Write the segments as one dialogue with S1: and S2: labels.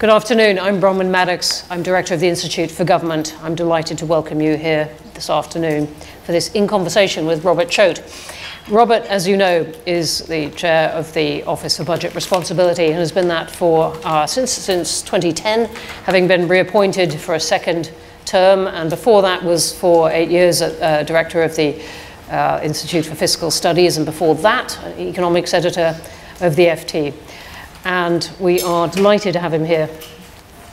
S1: Good afternoon. I'm Bronwen Maddox. I'm Director of the Institute for Government. I'm delighted to welcome you here this afternoon for this In Conversation with Robert Chote. Robert, as you know, is the Chair of the Office for Budget Responsibility and has been that for since 2010, having been reappointed for a second term, and before that was for 8 years Director of the Institute for Fiscal Studies, and before that, Economics Editor of the FT. And we are delighted to have him here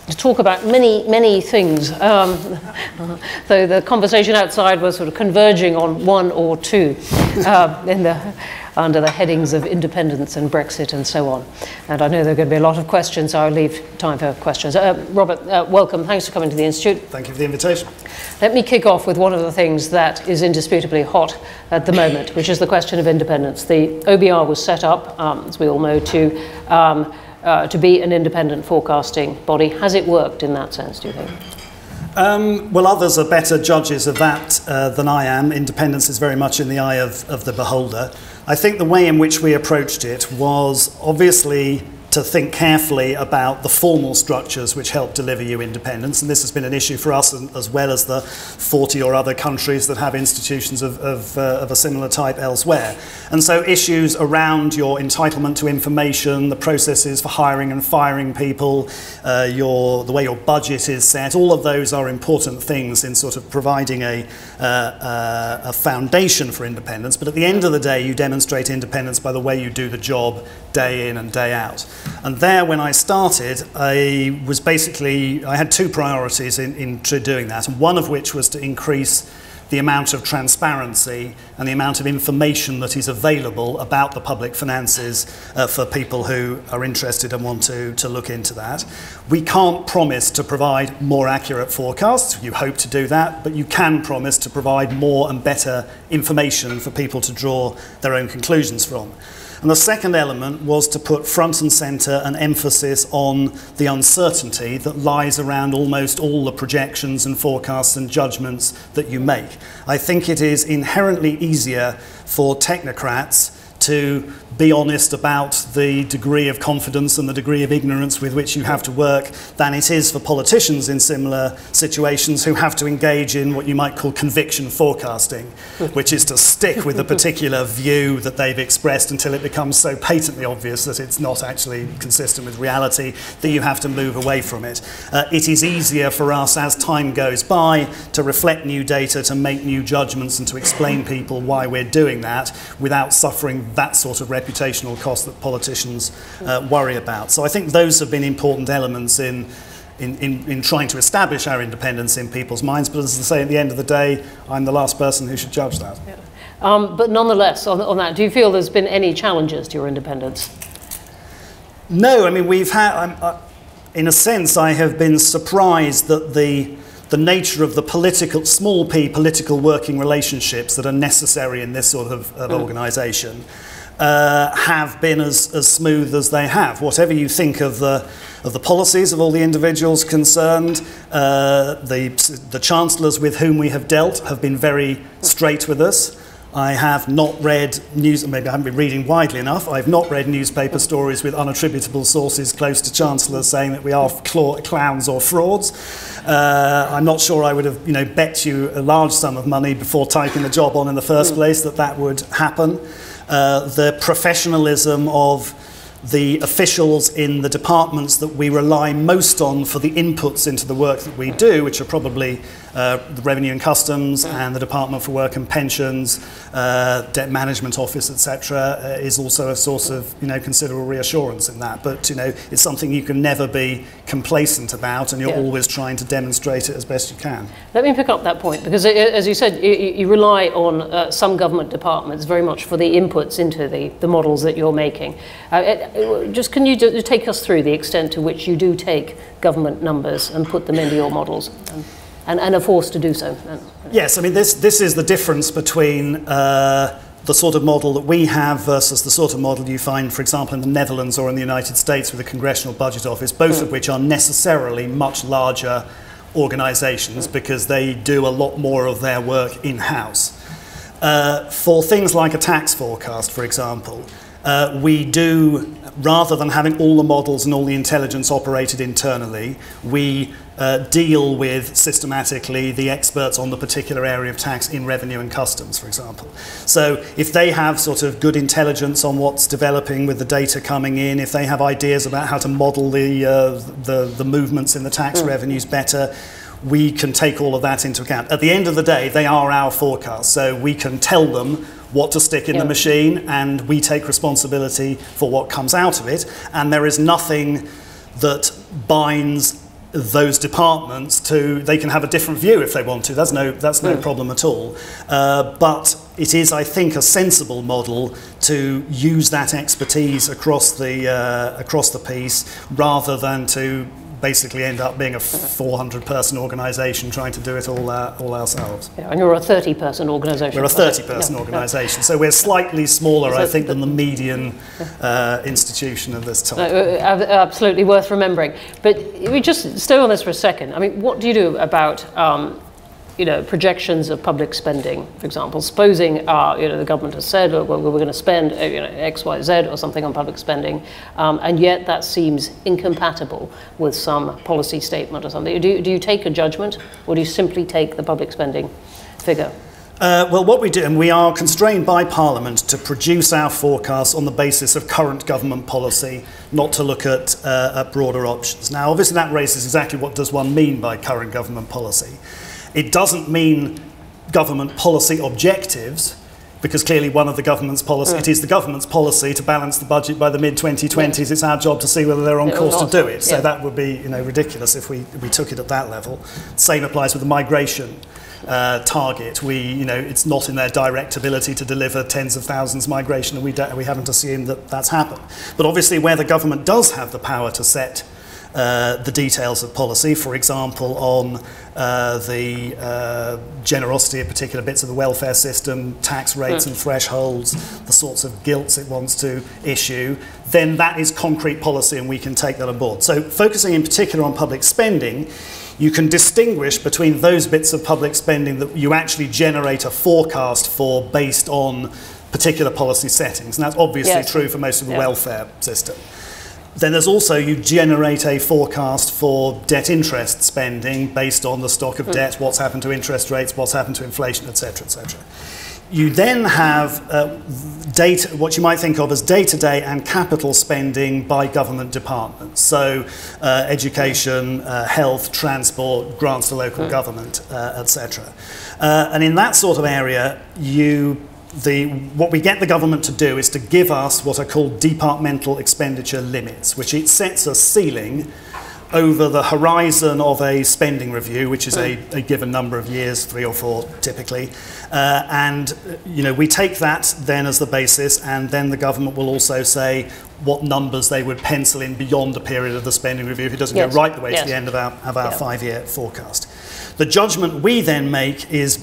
S1: to talk about many things, though the conversation outside was sort of converging on one or two under the headings of independence and Brexit and so on. And I know there are going to be a lot of questions, so I'll leave time for questions. Robert, welcome. Thanks for coming to the Institute.
S2: Thank you for the invitation.
S1: Let me kick off with one of the things that is indisputably hot at the moment, which is the question of independence. The OBR was set up, as we all know, to be an independent forecasting body. Has it worked in that sense, do you think?
S2: Well, others are better judges of that than I am. Independence is very much in the eye of the beholder. I think the way in which we approached it was obviously to think carefully about the formal structures which help deliver you independence, and this has been an issue for us as well as the 40 or other countries that have institutions of a similar type elsewhere. And so issues around your entitlement to information, the processes for hiring and firing people, the way your budget is set, all of those are important things in sort of providing a foundation for independence. But at the end of the day, you demonstrate independence by the way you do the job day in and day out. And there, when I started, I had two priorities in doing that, and one of which was to increase the amount of transparency and the amount of information that is available about the public finances for people who are interested and want to look into that. We can't promise to provide more accurate forecasts. You hope to do that, but you can promise to provide more and better information for people to draw their own conclusions from. And the second element was to put front and centre an emphasis on the uncertainty that lies around almost all the projections and forecasts and judgments that you make. I think it is inherently easier for technocrats to be honest about the degree of confidence and the degree of ignorance with which you have to work than it is for politicians in similar situations who have to engage in what you might call conviction forecasting, which is to stick with a particular view that they've expressed until it becomes so patently obvious that it's not actually consistent with reality that you have to move away from it. It is easier for us as time goes by to reflect new data, to make new judgments and to explain people why we're doing that without suffering that sort of reputational cost that politicians worry about. So I think those have been important elements in trying to establish our independence in people's minds. But as I say, at the end of the day, I'm the last person who should judge that.
S1: Yeah. But nonetheless, on that, do you feel there's been any challenges to your independence?
S2: No, I mean, we've had, in a sense, I have been surprised that the nature of the small p political working relationships that are necessary in this sort of organisation have been as smooth as they have. Whatever you think of the policies of all the individuals concerned, the chancellors with whom we have dealt have been very straight with us. I have not read news, maybe I haven't been reading widely enough, I've not read newspaper stories with unattributable sources close to chancellors saying that we are clowns or frauds. I'm not sure I would have bet you a large sum of money before taking the job on in the first place that would happen. The professionalism of the officials in the departments that we rely most on for the inputs into the work that we do, which are probably the Revenue and Customs and the Department for Work and Pensions, Debt Management Office, etc., is also a source of considerable reassurance in that. But it's something you can never be complacent about, and you're always trying to demonstrate it as best you can. Let
S1: me pick up that point, because as you said, you rely on some government departments very much for the inputs into the models that you're making. Just can you take us through the extent to which you do take government numbers and put them into your models? And are forced to do so.
S2: Yes, I mean, this is the difference between the sort of model that we have versus the sort of model you find, for example, in the Netherlands or in the United States with the Congressional Budget Office, both of which are necessarily much larger organisations because they do a lot more of their work in-house. For things like a tax forecast, for example, We do, rather than having all the models and all the intelligence operated internally, we deal with systematically the experts on the particular area of tax in revenue and customs, for example. So if they have sort of good intelligence on what's developing with the data coming in, if they have ideas about how to model the movements in the tax revenues better, we can take all of that into account. At the end of the day, they are our forecasts, so we can tell them what to stick in the machine, and we take responsibility for what comes out of it, and there is nothing that binds those departments to, they can have a different view if they want to, that's no problem at all. But it is, I think, a sensible model to use that expertise across the piece, rather than to basically end up being a 400-person organisation trying to do it all ourselves.
S1: Yeah, and you're a 30-person organisation.
S2: We're a 30-person organisation, so we're slightly smaller, I think, than the median institution of this type.
S1: Absolutely worth remembering. But we just stay on this for a second. I mean, what do you do about projections of public spending, for example? Supposing the government has said, well, we're going to spend X, Y, Z or something on public spending, and yet that seems incompatible with some policy statement or something. Do you take a judgment, or do you simply take the public spending figure?
S2: Well, what we do, and we are constrained by Parliament to produce our forecasts on the basis of current government policy, not to look at broader options. Now, obviously that raises exactly what does one mean by current government policy. It doesn't mean government policy objectives, because clearly one of the government's policy, it is the government's policy to balance the budget by the mid-2020s. Yeah. It's our job to see whether they're on course to do it. So that would be ridiculous if we took it at that level. Same applies with the migration target. It's not in their direct ability to deliver tens of thousands migration, and we haven't assumed that that's happened. But obviously where the government does have the power to set the details of policy, for example, on the generosity of particular bits of the welfare system, tax rates and thresholds, the sorts of gilts it wants to issue, then that is concrete policy and we can take that on board. So focusing in particular on public spending, you can distinguish between those bits of public spending that you actually generate a forecast for based on particular policy settings, and that's obviously true for most of the welfare system. Then there's also, you generate a forecast for debt interest spending based on the stock of debt, what's happened to interest rates, what's happened to inflation, etc., etc. You then have data, what you might think of as day-to-day and capital spending by government departments. So education, health, transport, grants to local government, etc. And in that sort of area, what we get the government to do is to give us what are called departmental expenditure limits, which it sets a ceiling over the horizon of a spending review, which is a given number of years, 3 or 4 typically, and we take that then as the basis, and then the government will also say what numbers they would pencil in beyond the period of the spending review if it doesn't go right the way to the end of our 5-year forecast. The judgment we then make is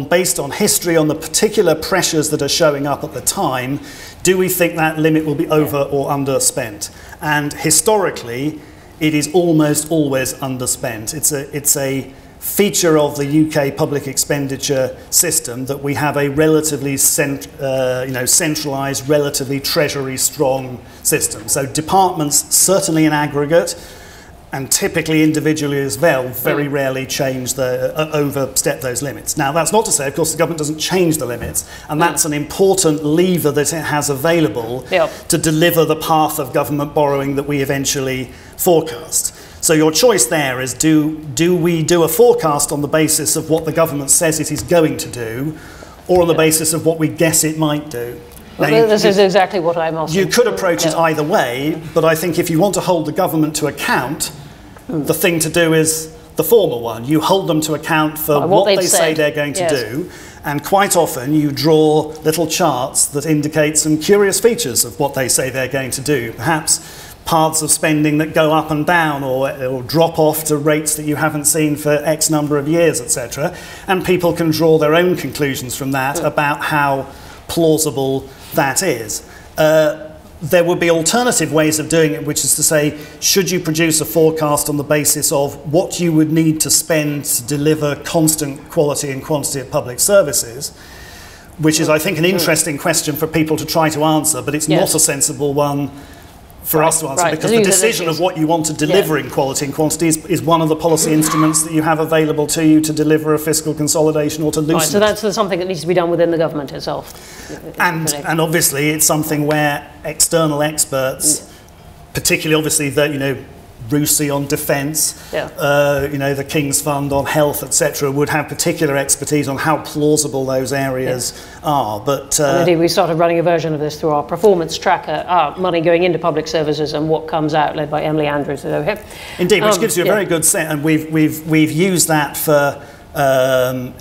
S2: based on history, on the particular pressures that are showing up at the time. Do we think that limit will be over or underspent? And historically, it is almost always underspent. It's a feature of the UK public expenditure system that we have a relatively centralised, relatively Treasury strong system. So departments, certainly in aggregate, and typically individually as well, very rarely overstep those limits. Now, that's not to say, of course, the government doesn't change the limits, and that's an important lever that it has available to deliver the path of government borrowing that we eventually forecast. So your choice there is, do we do a forecast on the basis of what the government says it is going to do, or on the basis of what we guess it might do?
S1: Well, this is exactly what I'm asking.
S2: You could approach it either way, but I think if you want to hold the government to account, the thing to do is the former one. You hold them to account for what they say they're going to do, and quite often you draw little charts that indicate some curious features of what they say they're going to do. Perhaps paths of spending that go up and down, or drop off to rates that you haven't seen for X number of years, etc. And people can draw their own conclusions from that about how plausible that is. There would be alternative ways of doing it, which is to say, should you produce a forecast on the basis of what you would need to spend to deliver constant quality and quantity of public services? which is, I think, an interesting question for people to try to answer, but it's not a sensible one for us to answer, because the decision of what you want to deliver in quality and quantity is one of the policy instruments that you have available to you to deliver a fiscal consolidation or to loosen
S1: so that's something that needs to be done within the government itself.
S2: And obviously it's something where external experts, particularly obviously RUSI on defence, the King's Fund on health, etc., would have particular expertise on how plausible those areas are. But
S1: indeed, we started running a version of this through our performance tracker, our money going into public services and what comes out, led by Emily Andrews.
S2: Indeed, which gives you a very good sense, and we've used that for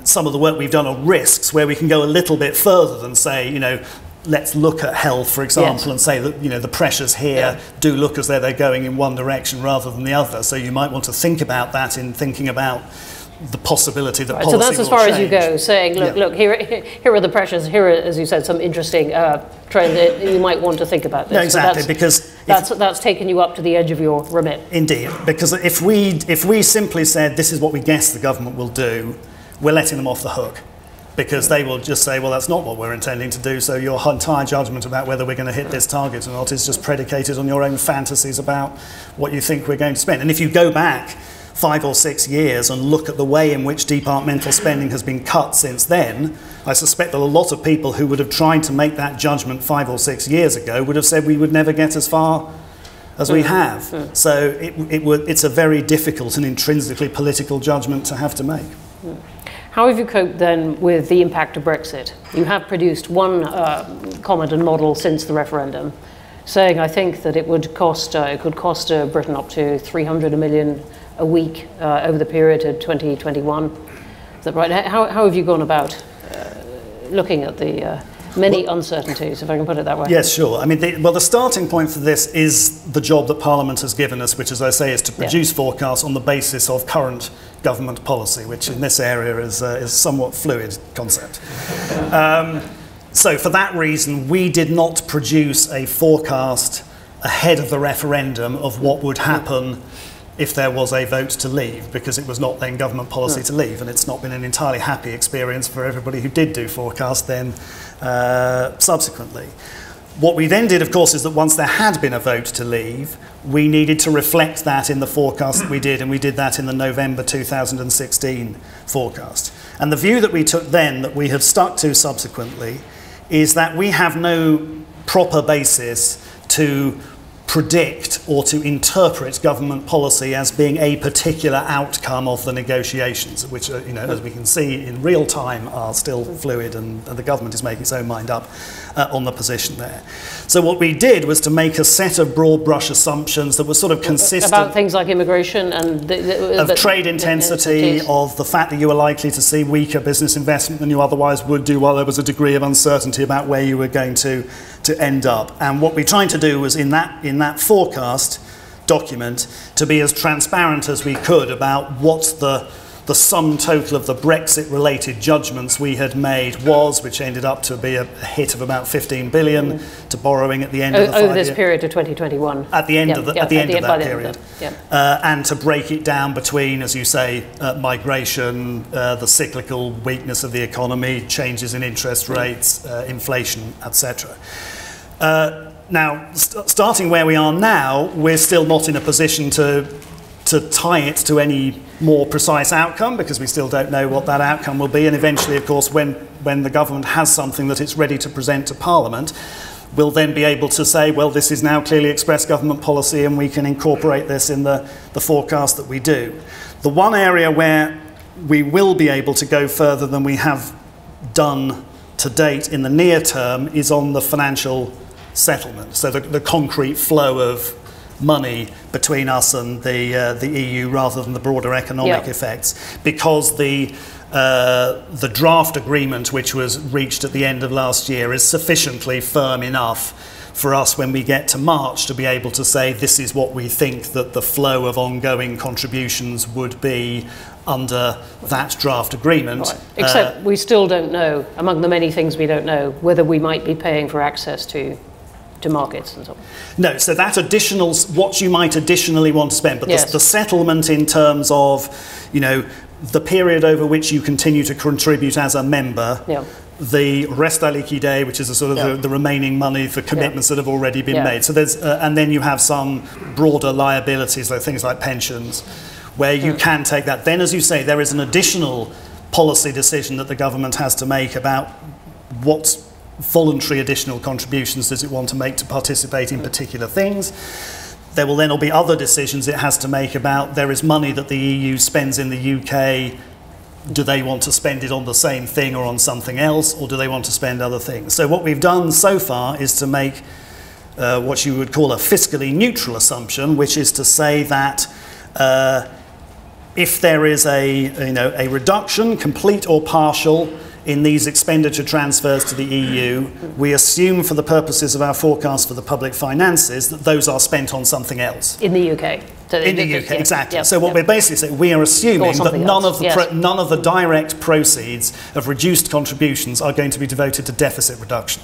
S2: some of the work we've done on risks, where we can go a little bit further than say, let's look at health, for example, and say that the pressures here do look as though they're going in one direction rather than the other. So you might want to think about that in thinking about the possibility that policy will change. So that's as far as
S1: you go, saying, look, here are the pressures. Here are, as you said, some interesting trends that you might want to think about this.
S2: No, exactly, because
S1: that's taken you up to the edge of your remit.
S2: Indeed, because if we simply said this is what we guess the government will do, we're letting them off the hook. Because they will just say, well, that's not what we're intending to do, so your entire judgment about whether we're going to hit this target or not is just predicated on your own fantasies about what you think we're going to spend. And if you go back 5 or 6 years and look at the way in which departmental spending has been cut since then, I suspect that a lot of people who would have tried to make that judgment 5 or 6 years ago would have said we would never get as far as we have. So it's a very difficult and intrinsically political judgment to have to make.
S1: How have you coped then with the impact of Brexit? You have produced one comment and model since the referendum, saying I think that it would cost Britain up to 300 million a week over the period to 2021. Is that right? How have you gone about looking at the many uncertainties, if I can put it that way?
S2: Yes, sure. I mean, the starting point for this is the job that Parliament has given us, which, as I say, is to produce forecasts on the basis of current government policy, which in this area is a somewhat fluid concept. So for that reason, we did not produce a forecast ahead of the referendum of what would happen if there was a vote to leave, because it was not then government policy to leave, and it's not been an entirely happy experience for everybody who did do forecast then subsequently. What we then did, of course, is that once there had been a vote to leave, we needed to reflect that in the forecast that we did, and we did that in the November 2016 forecast. And the view that we took then, that we have stuck to subsequently, is that we have no proper basis to predict or to interpret government policy as being a particular outcome of the negotiations, which, as we can see in real time, are still fluid, and the government is making its own mind up on the position there. So what we did was to make a set of broad brush assumptions that were sort of consistent
S1: about things like immigration and
S2: of trade intensity, of the fact that you were likely to see weaker business investment than you otherwise would do, while there was a degree of uncertainty about where you were going to end up. And what we tried to do was in that forecast document to be as transparent as we could about what the sum total of the Brexit-related judgments we had made was, which ended up to be a hit of about 15 billion to borrowing at the end of the 5 year.
S1: Over this period to 2021.
S2: At the end of that period. And to break it down between, as you say, migration, the cyclical weakness of the economy, changes in interest rates, inflation, etc. Now, starting where we are now, we're still not in a position to tie it to any more precise outcome, because we still don't know what that outcome will be. And eventually, of course, when the government has something that it's ready to present to Parliament, we'll then be able to say, well, this is now clearly expressed government policy, and we can incorporate this in the forecast that we do. The one area where we will be able to go further than we have done to date in the near term is on the financial settlement, so the concrete flow of money between us and the EU rather than the broader economic effects, because the draft agreement which was reached at the end of last year is sufficiently firm enough for us when we get to March to be able to say this is what we think that the flow of ongoing contributions would be under that draft agreement.
S1: Right. Except we still don't know, among the many things we don't know, whether we might be paying for access to markets and so on.
S2: No, so that additional, what you might additionally want to spend, but the settlement in terms of, the period over which you continue to contribute as a member, the reste à liquider, which is a sort of the remaining money for commitments that have already been made. So there's, and then you have some broader liabilities, like things like pensions, where you can take that. Then, as you say, there is an additional policy decision that the government has to make about what voluntary additional contributions does it want to make to participate in particular things. There will then be other decisions it has to make about there is money that the EU spends in the UK. Do they want to spend it on the same thing or on something else, or do they want to spend other things? So what we've done so far is to make what you would call a fiscally neutral assumption, which is to say that if there is a reduction, complete or partial, in these expenditure transfers to the EU, we assume for the purposes of our forecast for the public finances that those are spent on something else.
S1: In the UK. So
S2: in the UK, exactly. So what we're basically saying, we are assuming that none of the direct proceeds of reduced contributions are going to be devoted to deficit reduction.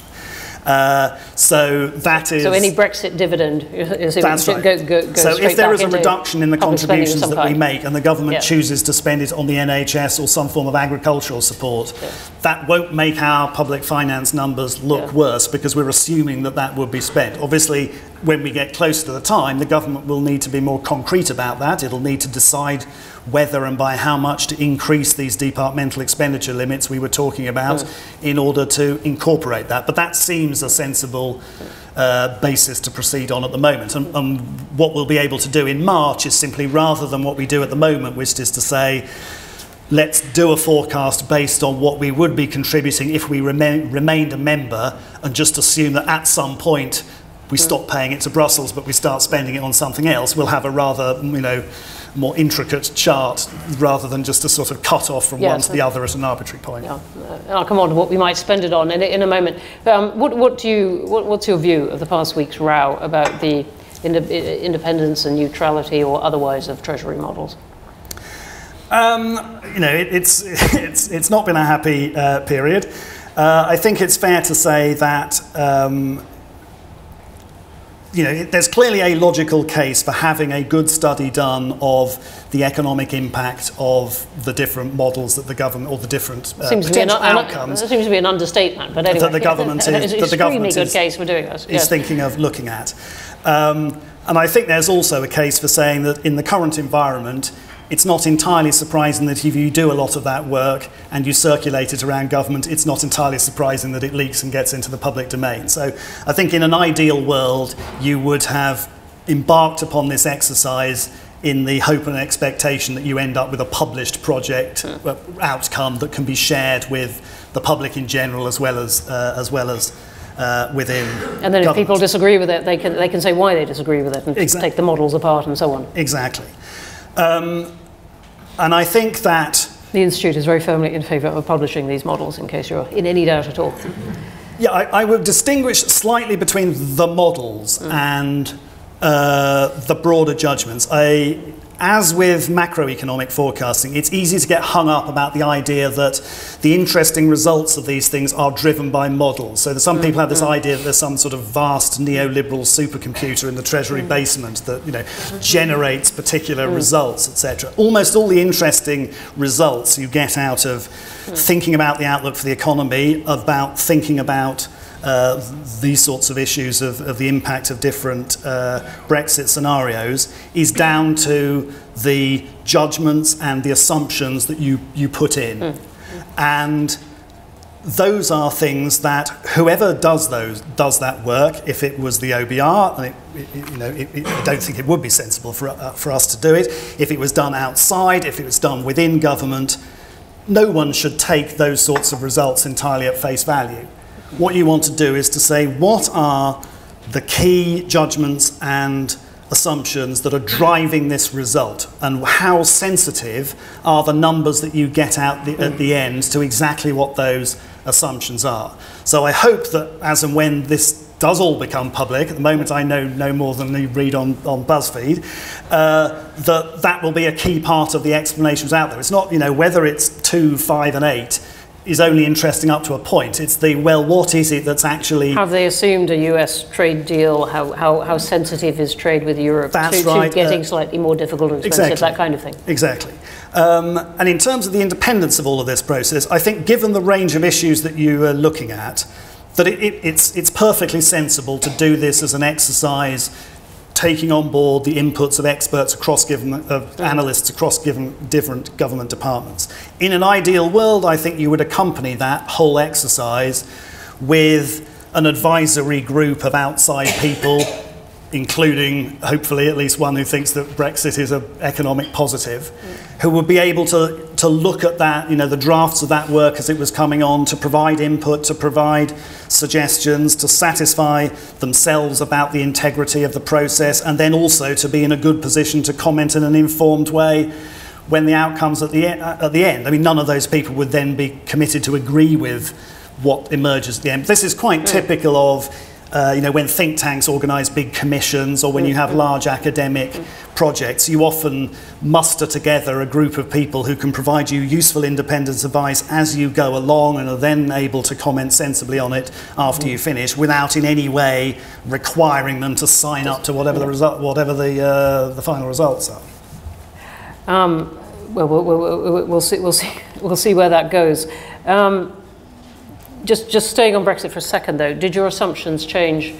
S2: So that is...
S1: So any Brexit dividend...
S2: That's right.
S1: Go
S2: so if there is a reduction in the contributions that we make and the government chooses to spend it on the NHS or some form of agricultural support, that won't make our public finance numbers look worse, because we're assuming that that will be spent. Obviously, when we get close to the time, the government will need to be more concrete about that. It'll need to decide whether and by how much to increase these departmental expenditure limits we were talking about in order to incorporate that. But that seems a sensible basis to proceed on at the moment. And what we'll be able to do in March is simply, rather than what we do at the moment, which is to say, let's do a forecast based on what we would be contributing if we remained a member, and just assume that at some point we stop paying it to Brussels but we start spending it on something else. We'll have a rather, more intricate chart rather than just a sort of cut off from one to the other at an arbitrary point.
S1: And I'll come on to what we might spend it on in a moment. What's your view of the past week's row about the independence and neutrality or otherwise of Treasury models?
S2: It's not been a happy period. I think it's fair to say that there's clearly a logical case for having a good study done of the economic impact of the different models that the government, or the different potential outcomes.
S1: It seems to be an understatement, but anyway.
S2: That the government is thinking of looking at. And I think there's also a case for saying that in the current environment, it's not entirely surprising that if you do a lot of that work and you circulate it around government, it's not entirely surprising that it leaks and gets into the public domain. So I think in an ideal world, you would have embarked upon this exercise in the hope and expectation that you end up with a published project outcome that can be shared with the public in general, as well as within. And then
S1: if people disagree with it, they can say why they disagree with it and take the models apart and so on.
S2: Exactly. And I think that
S1: the Institute is very firmly in favour of publishing these models, in case you're in any doubt at all.
S2: Yeah, I would distinguish slightly between the models and the broader judgments. As with macroeconomic forecasting, it's easy to get hung up about the idea that the interesting results of these things are driven by models. So some people have this idea that there's some sort of vast neoliberal supercomputer in the Treasury basement that generates particular results, etc. Almost all the interesting results you get out of thinking about the outlook for the economy, about thinking about these sorts of issues of the impact of different Brexit scenarios, is down to the judgments and the assumptions that you put in. And those are things that whoever does that work, if it was the OBR, and I don't think it would be sensible for us to do it, if it was done outside, if it was done within government, no one should take those sorts of results entirely at face value. What you want to do is to say, what are the key judgments and assumptions that are driving this result, and how sensitive are the numbers that you get out at the end to exactly what those assumptions are. So I hope that as and when this does all become public, at the moment I know no more than you read on BuzzFeed, that will be a key part of the explanations out there. It's not, whether it's 2, 5 and 8, is only interesting up to a point. It's the, well, what is it that's actually...
S1: Have they assumed a US trade deal? How sensitive is trade with Europe to getting slightly more difficult or expensive,
S2: exactly,
S1: that kind of thing?
S2: Exactly. And in terms of the independence of all of this process, I think given the range of issues that you are looking at, that it's perfectly sensible to do this as an exercise taking on board the inputs of experts across analysts across different government departments. In an ideal world, I think you would accompany that whole exercise with an advisory group of outside people, including hopefully at least one who thinks that Brexit is an economic positive, who would be able to look at that, the drafts of that work as it was coming on, to provide input, to provide suggestions, to satisfy themselves about the integrity of the process, and then also to be in a good position to comment in an informed way when the outcomes at the end. I mean, none of those people would then be committed to agree with what emerges at the end. This is quite typical of when think tanks organise big commissions, or when you have large academic projects, you often muster together a group of people who can provide you useful independent advice as you go along, and are then able to comment sensibly on it after you finish, without in any way requiring them to sign up to whatever the result, whatever the final results are.
S1: We'll see where that goes. Just staying on Brexit for a second, though, did your assumptions change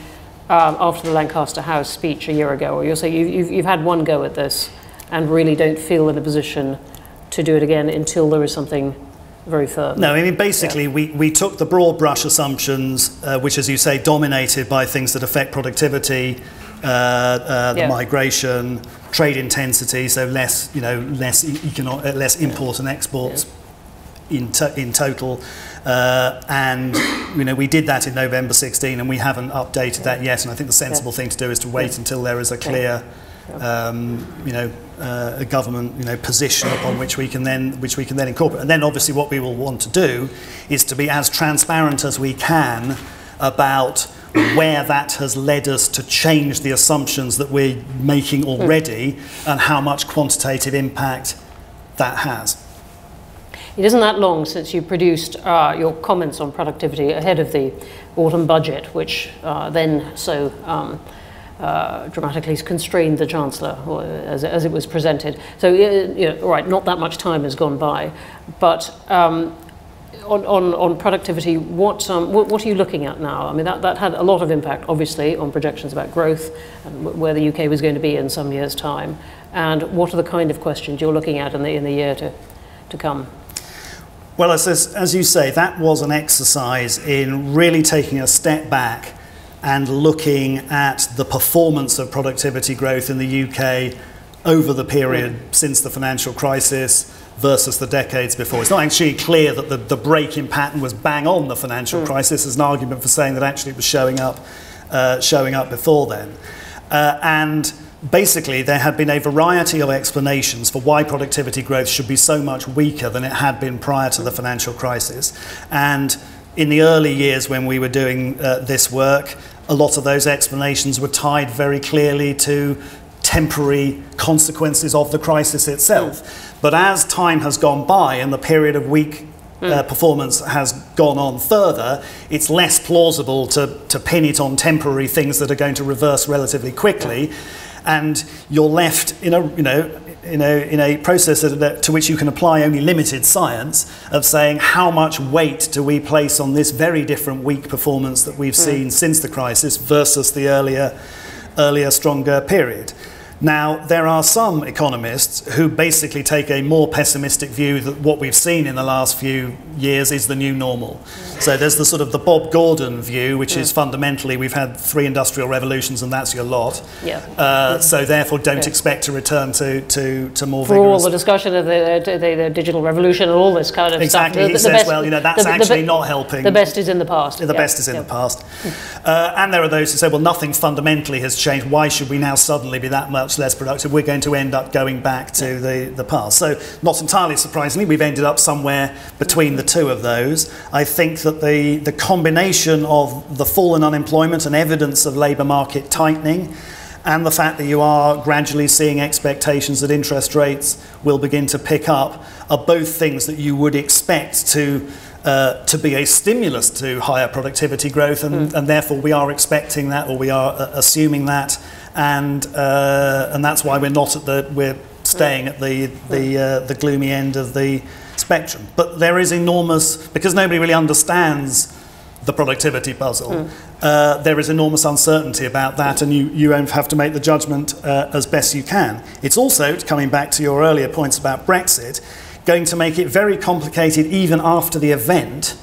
S1: after the Lancaster House speech a year ago? Or you'll say you've had one go at this and really don't feel in a position to do it again until there is something very firm? No,
S2: I mean, basically, we took the broad brush assumptions, which, as you say, dominated by things that affect productivity, the migration, trade intensity, so less import and exports in total. And we did that in November 16, and we haven't updated that yet. And I think the sensible thing to do is to wait until there is a clear, a government position upon which we can then incorporate. And then obviously what we will want to do is to be as transparent as we can about where that has led us to change the assumptions that we're making already, and how much quantitative impact that has.
S1: It isn't that long since you produced your comments on productivity ahead of the autumn budget, which then so dramatically constrained the Chancellor as it was presented. So, all right, not that much time has gone by, but on productivity, what are you looking at now? I mean, that had a lot of impact, obviously, on projections about growth and where the UK was going to be in some years' time. And what are the kind of questions you're looking at in the year to come?
S2: Well, as you say, that was an exercise in really taking a step back and looking at the performance of productivity growth in the UK over the period since the financial crisis versus the decades before. It's not actually clear that the break-in pattern was bang on the financial crisis. There's an argument for saying that actually it was showing up before then. And basically, there had been a variety of explanations for why productivity growth should be so much weaker than it had been prior to the financial crisis. And in the early years when we were doing this work, a lot of those explanations were tied very clearly to temporary consequences of the crisis itself. But as time has gone by and the period of weak performance has gone on further, it's less plausible to pin it on temporary things that are going to reverse relatively quickly. And you're left in a process to which you can apply only limited science of saying how much weight do we place on this very different weak performance that we've seen since the crisis versus the earlier stronger period. Now, there are some economists who basically take a more pessimistic view that what we've seen in the last few years is the new normal. So there's the sort of the Bob Gordon view, which is fundamentally we've had 3 industrial revolutions and that's your lot. So therefore don't expect to return to more vigorous...
S1: For all the discussion of the digital revolution and all this kind of stuff.
S2: Exactly, he says, well, that's actually not helping.
S1: The best is in the past.
S2: The best is in the past. And there are those who say, well, nothing fundamentally has changed. Why should we now suddenly be that much less productive? We're going to end up going back to the past. So not entirely surprisingly, we've ended up somewhere between the two of those. I think that the combination of the fall in unemployment and evidence of labour market tightening and the fact that you are gradually seeing expectations that interest rates will begin to pick up are both things that you would expect to be a stimulus to higher productivity growth, and therefore we are expecting that, or we are assuming that, and that's why we're staying at the gloomy end of the spectrum. But there is enormous, because nobody really understands the productivity puzzle, there is enormous uncertainty about that, and you have to make the judgment as best you can. It's also, coming back to your earlier points about Brexit, going to make it very complicated even after the event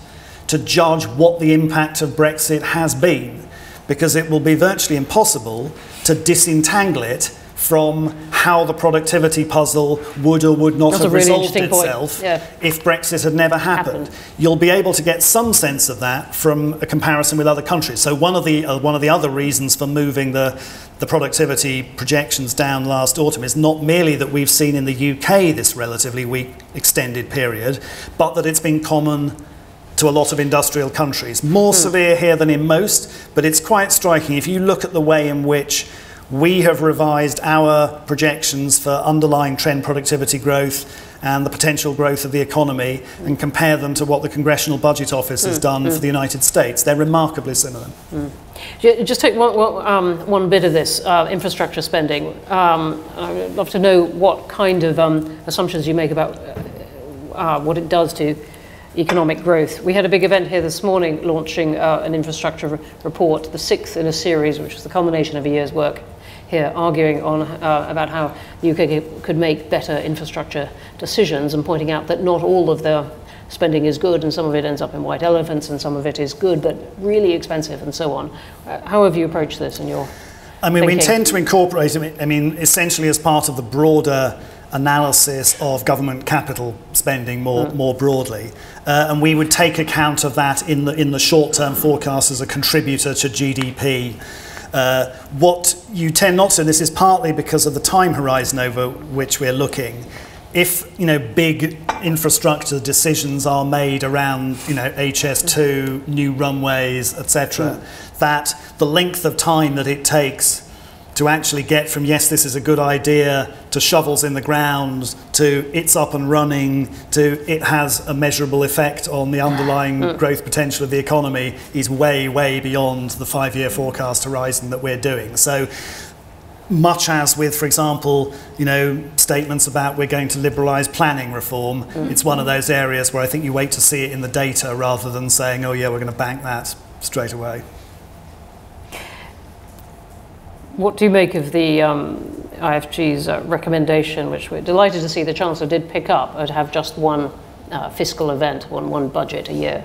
S2: to judge what the impact of Brexit has been, because it will be virtually impossible to disentangle it from how the productivity puzzle would or would not have resolved itself if Brexit had never happened. You'll be able to get some sense of that from a comparison with other countries. So one of the other reasons for moving the productivity projections down last autumn is not merely that we've seen in the UK this relatively weak extended period, but that it's been common to a lot of industrial countries. More severe here than in most, but it's quite striking. If you look at the way in which we have revised our projections for underlying trend productivity growth and the potential growth of the economy and compare them to what the Congressional Budget Office has done for the United States, they're remarkably similar.
S1: Just take one bit of this, infrastructure spending. I'd love to know what kind of assumptions you make about what it does to economic growth. We had a big event here this morning launching an infrastructure report, the 6th in a series, which was the culmination of a year's work here, arguing on about how the UK could make better infrastructure decisions, and pointing out that not all of their spending is good, and some of it ends up in white elephants, and some of it is good but really expensive, and so on. How have you approached this in your thinking?
S2: We intend to incorporate it, essentially as part of the broader analysis of government capital spending more broadly, and we would take account of that in the short-term forecast as a contributor to GDP. What you tend not to, and this is partly because of the time horizon over which we're looking, if big infrastructure decisions are made around HS2, new runways, etc., that the length of time that it takes to actually get from yes, this is a good idea, to shovels in the ground, to it's up and running, to it has a measurable effect on the underlying growth potential of the economy is way, way beyond the 5-year forecast horizon that we're doing. So much as with, for example, statements about we're going to liberalise planning reform, it's one of those areas where I think you wait to see it in the data rather than saying, oh yeah, we're going to bank that straight away.
S1: What do you make of the IFG's recommendation, which we're delighted to see the Chancellor did pick up, to have just one fiscal event, one budget a year?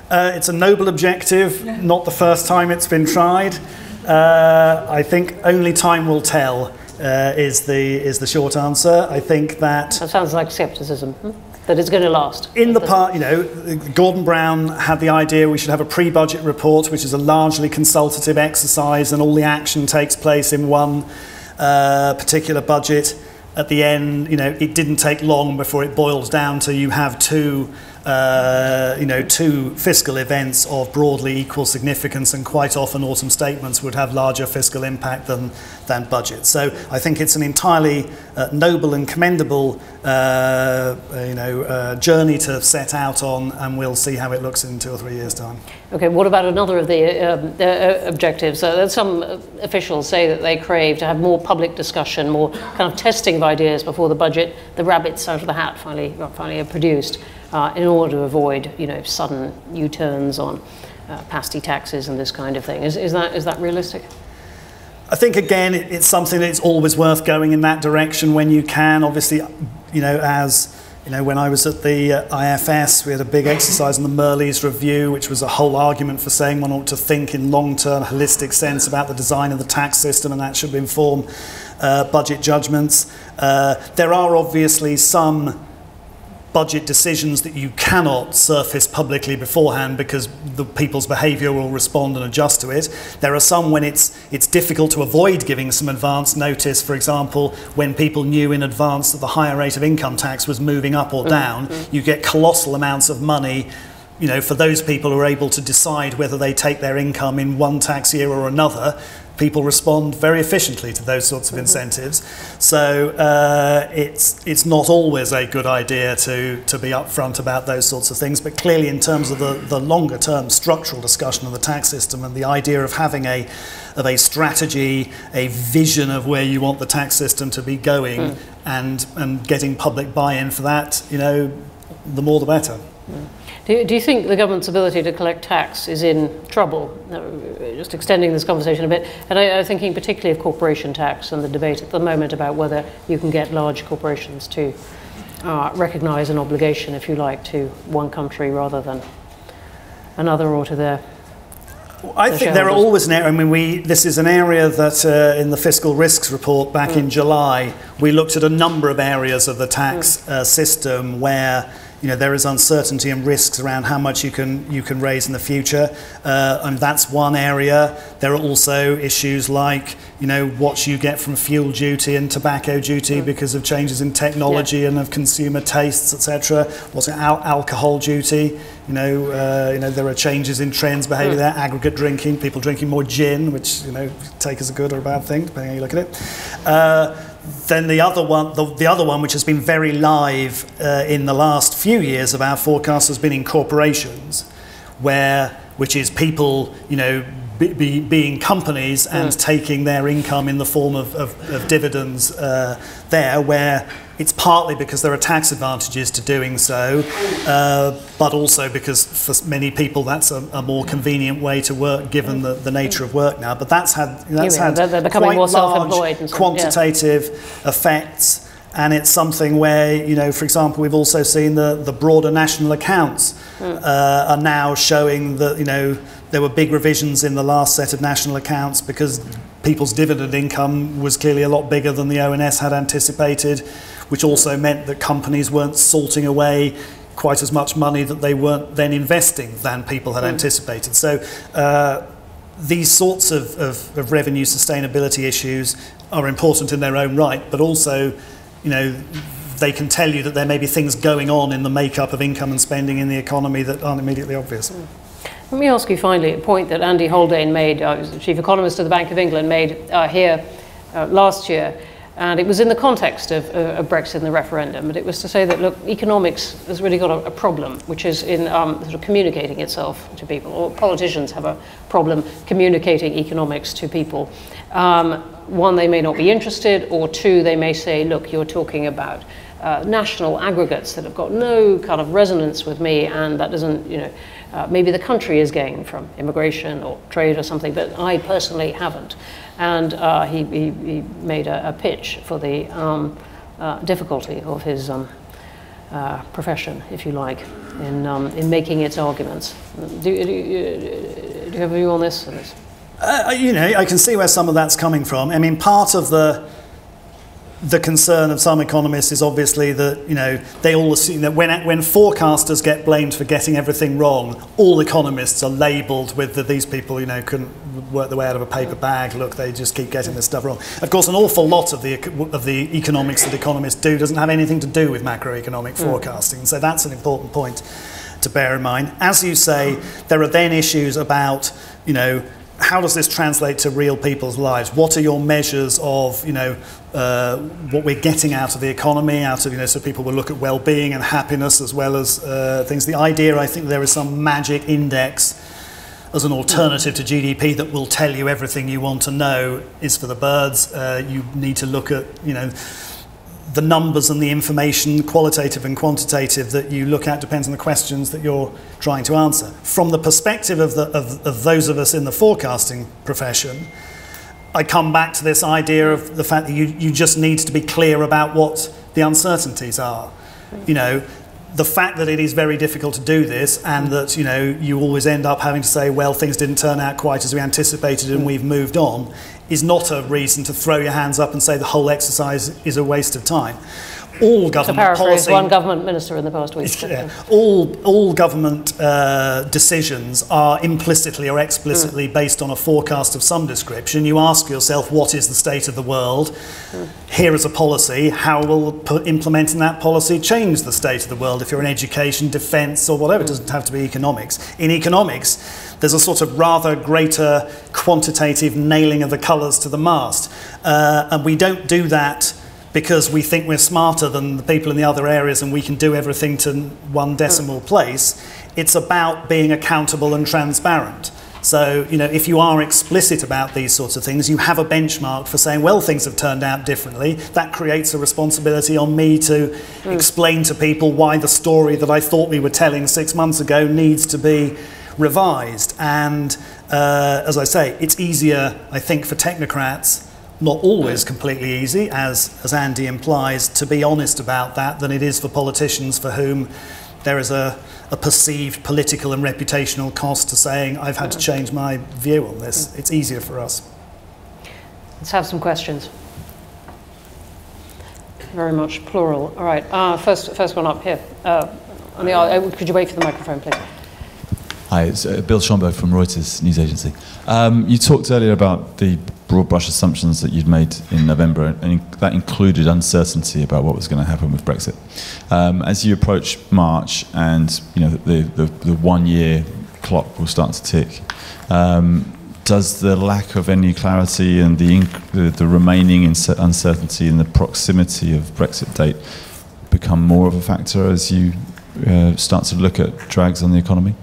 S2: It's a noble objective, not the first time it's been tried. I think only time will tell is the short answer. I think that
S1: sounds like scepticism. That it's going to last.
S2: In the part, Gordon Brown had the idea we should have a pre-budget report, which is a largely consultative exercise, and all the action takes place in one particular budget. At the end, it didn't take long before it boiled down to you have two fiscal events of broadly equal significance, and quite often autumn statements would have larger fiscal impact than budgets. So I think it's an entirely noble and commendable journey to set out on, and we'll see how it looks in 2 or 3 years' time.
S1: Okay, what about another of the objectives? Some officials say that they crave to have more public discussion, more kind of testing of ideas before the budget, the rabbits out of the hat finally are produced, in order to avoid, sudden U-turns on pasty taxes and this kind of thing. Is that realistic?
S2: I think, again, it's something that's always worth going in that direction when you can. Obviously, when I was at the IFS, we had a big exercise on the Merleys Review, which was a whole argument for saying one ought to think in long-term, holistic sense about the design of the tax system, and that should inform budget judgments. There are obviously some budget decisions that you cannot surface publicly beforehand because the people's behaviour will respond and adjust to it. There are some when it's difficult to avoid giving some advance notice. For example, when people knew in advance that the higher rate of income tax was moving up or down, you get colossal amounts of money, for those people who are able to decide whether they take their income in one tax year or another. people respond very efficiently to those sorts of incentives. So it's not always a good idea to be upfront about those sorts of things, but clearly in terms of the longer term structural discussion of the tax system and the idea of having a strategy, a vision of where you want the tax system to be going, and getting public buy-in for that, the more the better.
S1: Do you think the government's ability to collect tax is in trouble? Just extending this conversation a bit, and I'm thinking particularly of corporation tax and the debate at the moment about whether you can get large corporations to recognise an obligation, if you like, to one country rather than another, or to their
S2: I think there are always an area. I mean, this is an area that in the Fiscal Risks report back in July, we looked at a number of areas of the tax system where there is uncertainty and risks around how much you can raise in the future, and that's one area. There are also issues like what you get from fuel duty and tobacco duty because of changes in technology and of consumer tastes, etc. What's alcohol duty? There are changes in trends behaviour there. Aggregate drinking, people drinking more gin, which take as a good or a bad thing depending how you look at it. Then the other one, which has been very live in the last few years of our forecast, has been in corporations, which is people, being companies and taking their income in the form of dividends there, where it's partly because there are tax advantages to doing so, but also because for many people that's a more convenient way to work given the nature of work now. But that's had
S1: they're becoming
S2: quite
S1: more
S2: large
S1: self-employed and
S2: quantitative effects. And it's something where, for example, we've also seen the broader national accounts are now showing that, there were big revisions in the last set of national accounts because people's dividend income was clearly a lot bigger than the ONS had anticipated, which also meant that companies weren't salting away quite as much money that they weren't then investing than people had anticipated. So these sorts of revenue sustainability issues are important in their own right, but also they can tell you that there may be things going on in the makeup of income and spending in the economy that aren't immediately obvious.
S1: Let me ask you finally a point that Andy Haldane made, who's the chief economist of the Bank of England, made here last year, and it was in the context of Brexit and the referendum, but it was to say that, look, economics has really got a problem, which is in sort of communicating itself to people, or politicians have a problem communicating economics to people. One, they may not be interested, or two, they may say, look, you're talking about national aggregates that have got no kind of resonance with me, and that doesn't, maybe the country is gained from immigration or trade or something, but I personally haven't. And he made a pitch for the difficulty of his profession, if you like, in making its arguments. Do you have a view on this?
S2: I can see where some of that's coming from. I mean, part of the concern of some economists is obviously that they all assume that when forecasters get blamed for getting everything wrong, all economists are labelled with that these people couldn't work their way out of a paper bag. Look, they just keep getting this stuff wrong. Of course, an awful lot of the economics that economists do doesn't have anything to do with macroeconomic forecasting. So that's an important point to bear in mind. As you say, there are then issues about how does this translate to real people's lives? What are your measures of, what we're getting out of the economy, so people will look at well-being and happiness as well as things. The idea, I think there is some magic index as an alternative to GDP that will tell you everything you want to know is for the birds. You need to look at, the numbers and the information, qualitative and quantitative, that you look at depends on the questions that you're trying to answer. From the perspective of those of us in the forecasting profession, I come back to this idea of the fact that you just need to be clear about what the uncertainties are. The fact that it is very difficult to do this, and that you always end up having to say, well, things didn't turn out quite as we anticipated and we've moved on, is not a reason to throw your hands up and say the whole exercise is a waste of time. all government
S1: to paraphrase
S2: policy,
S1: one government minister in the past week.
S2: Yeah, all government decisions are implicitly or explicitly based on a forecast of some description. You ask yourself, what is the state of the world? Here is a policy. How will implementing that policy change the state of the world? If you're in education, defence, or whatever, it doesn't have to be economics. In economics, there's a sort of rather greater quantitative nailing of the colours to the mast. And we don't do that because we think we're smarter than the people in the other areas and we can do everything to one decimal place. It's about being accountable and transparent. So, you know, if you are explicit about these sorts of things, you have a benchmark for saying, well, things have turned out differently. That creates a responsibility on me to explain to people why the story that I thought we were telling 6 months ago needs to be revised. And as I say, it's easier, I think, for technocrats, not always completely easy, as Andy implies, to be honest about that than it is for politicians for whom there is a perceived political and reputational cost to saying, I've had to change my view on this. It's easier for us.
S1: Let's have some questions. Very much plural. All right, first one up here. Could you wait for the microphone, please?
S3: Hi, it's Bill Schomburg from Reuters News Agency. You talked earlier about the broad brush assumptions that you'd made in November, and that included uncertainty about what was going to happen with Brexit. As you approach March, and you know the 1 year clock will start to tick, does the lack of any clarity and the remaining uncertainty in the proximity of Brexit date become more of a factor as you start to look at drags on the economy?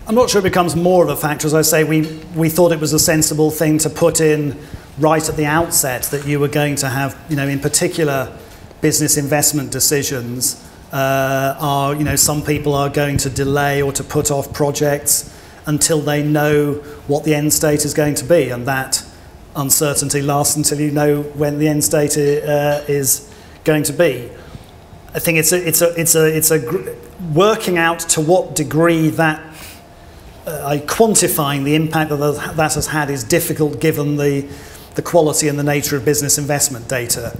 S2: I'm not sure it becomes more of a factor. As I say, we thought it was a sensible thing to put in right at the outset that you were going to have, you know, in particular, business investment decisions are, you know, some people are going to delay or to put off projects until they know what the end state is going to be, and that uncertainty lasts until you know when the end state is going to be. I think it's working out to what degree that quantifying the impact that has had is difficult given the quality and the nature of business investment data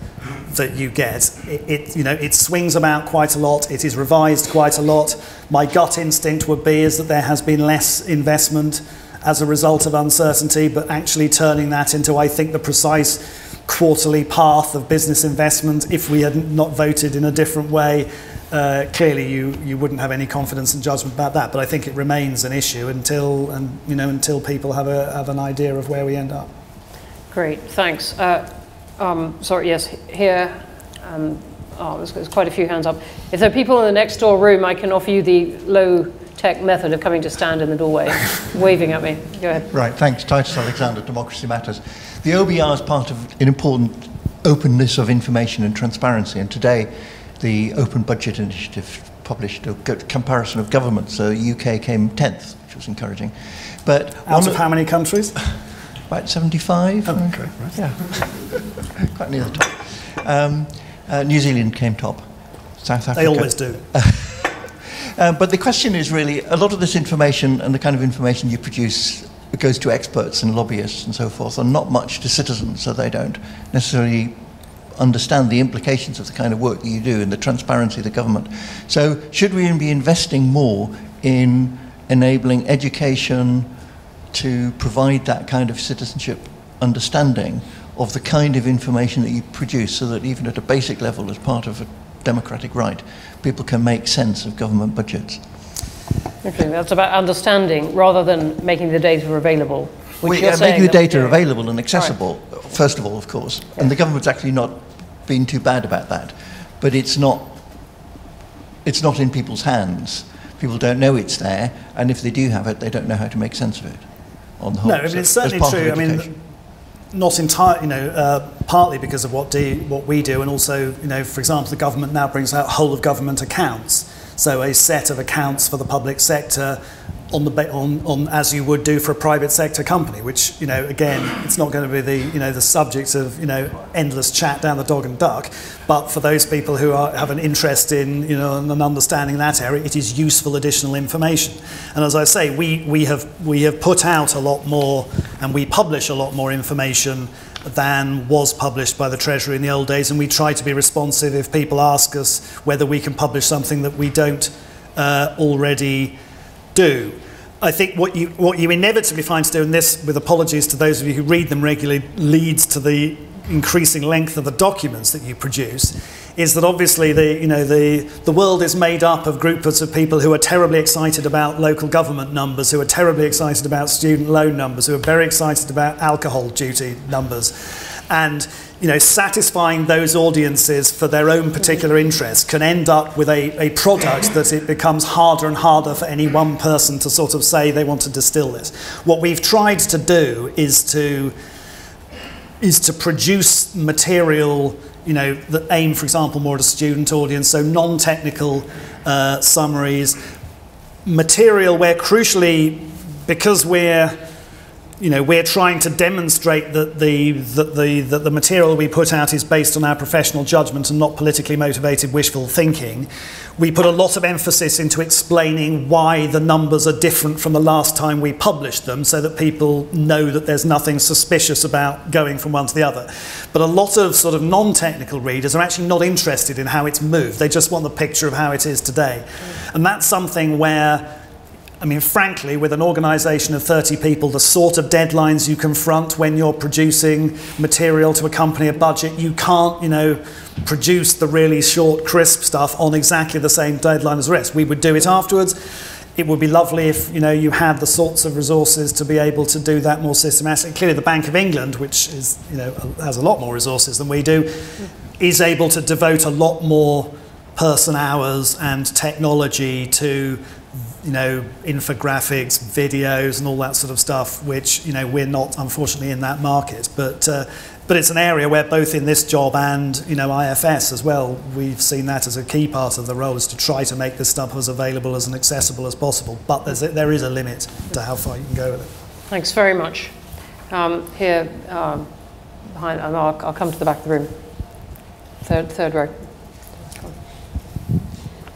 S2: that you get. It swings about quite a lot. It is revised quite a lot. My gut instinct would be is that there has been less investment as a result of uncertainty, but actually turning that into, I think, the precise quarterly path of business investment, if we had not voted in a different way, clearly you wouldn't have any confidence and judgment about that. But I think it remains an issue until people have an idea of where we end up.
S1: Great, thanks. Sorry, yes, here. There's quite a few hands up. If there are people in the next door room, I can offer you the low-tech method of coming to stand in the doorway, waving at me. Go ahead.
S4: Right, thanks. Titus Alexander, Democracy Matters. The OBR is part of an important openness of information and transparency, and today the Open Budget Initiative published a good comparison of governments. So the UK came 10th, which was encouraging. But
S2: out of how many countries?
S4: About 75.
S2: Oh, okay, right.
S4: Yeah, quite near the top. New Zealand came top. South Africa.
S2: They always do.
S4: But the question is really, a lot of this information and the kind of information you produce goes to experts and lobbyists and so forth, and not much to citizens, so they don't necessarily understand the implications of the kind of work that you do and the transparency of the government. So should we be investing more in enabling education to provide that kind of citizenship understanding of the kind of information that you produce, so that even at a basic level, as part of a democratic right, people can make sense of government budgets?
S1: Okay, that's about understanding rather than making the data available.
S4: Making the data available and accessible, first of all, of course. Yeah. And the government's actually not been too bad about that. But it's not in people's hands. People don't know it's there, and if they do have it, they don't know how to make sense of it. On the whole,
S2: no, I mean, it's certainly true. I mean, not entirely, partly because of what we do, and also, for example, the government now brings out whole of government accounts. So a set of accounts for the public sector on as you would do for a private sector company, which, again, it's not going to be the subject of, endless chat down the dog and duck. But for those people who have an interest in, and understanding that area, it is useful additional information. And as I say, we have put out a lot more, and we publish a lot more information than was published by the Treasury in the old days, and we try to be responsive if people ask us whether we can publish something that we don't already do. I think what you inevitably find to do, and this, with apologies to those of you who read them regularly, leads to the increasing length of the documents that you produce, is that obviously the world is made up of groups of people who are terribly excited about local government numbers, who are terribly excited about student loan numbers, who are very excited about alcohol duty numbers. And satisfying those audiences for their own particular interests can end up with a product that it becomes harder and harder for any one person to sort of say they want to distill this. What we've tried to do is to produce material, that aim, for example, more at a student audience, so non-technical summaries, material where, crucially, because we're trying to demonstrate that the material we put out is based on our professional judgment and not politically motivated wishful thinking, we put a lot of emphasis into explaining why the numbers are different from the last time we published them, so that people know that there's nothing suspicious about going from one to the other. But a lot of sort of non-technical readers are actually not interested in how it's moved. They just want the picture of how it is today. And that's something where, frankly, with an organisation of 30 people, the sort of deadlines you confront when you're producing material to accompany a budget, you can't, produce the really short, crisp stuff on exactly the same deadline as the rest. We would do it afterwards. It would be lovely if, you had the sorts of resources to be able to do that more systematically. Clearly, the Bank of England, which is, has a lot more resources than we do, is able to devote a lot more person hours and technology to infographics, videos, and all that sort of stuff, which we're not, unfortunately, in that market. But it's an area where, both in this job and IFS as well, we've seen that as a key part of the role, is to try to make this stuff as available as and accessible as possible. But there is a limit to how far you can go with it.
S1: Thanks very much. Here behind, and I'll come to the back of the room. Third row.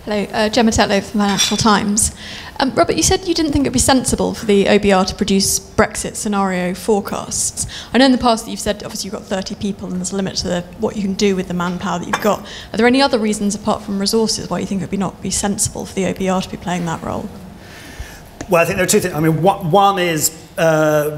S5: Hello, Gemma Tetlow from the Financial Times. Robert, you said you didn't think it would be sensible for the OBR to produce Brexit scenario forecasts. I know in the past that you've said, obviously, you've got 30 people and there's a limit to what you can do with the manpower that you've got. Are there any other reasons, apart from resources, why you think it would not be sensible for the OBR to be playing that role?
S2: Well, I think there are two things. One is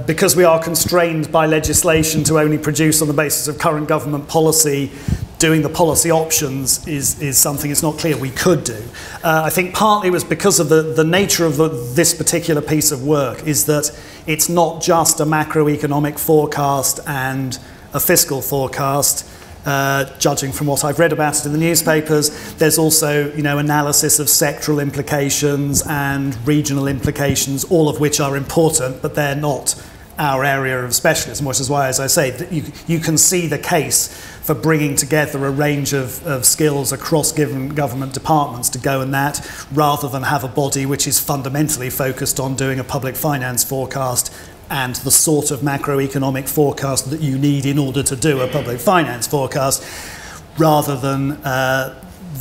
S2: because we are constrained by legislation to only produce on the basis of current government policy, doing the policy options is something it's not clear we could do. I think partly it was because of the nature of this particular piece of work, is that it's not just a macroeconomic forecast and a fiscal forecast. Judging from what I've read about it in the newspapers, there's also analysis of sectoral implications and regional implications, all of which are important, but they're not our area of specialism, which is why, as I say, that you can see the case for bringing together a range of skills across given government departments to go in that, rather than have a body which is fundamentally focused on doing a public finance forecast and the sort of macroeconomic forecast that you need in order to do a public finance forecast, rather than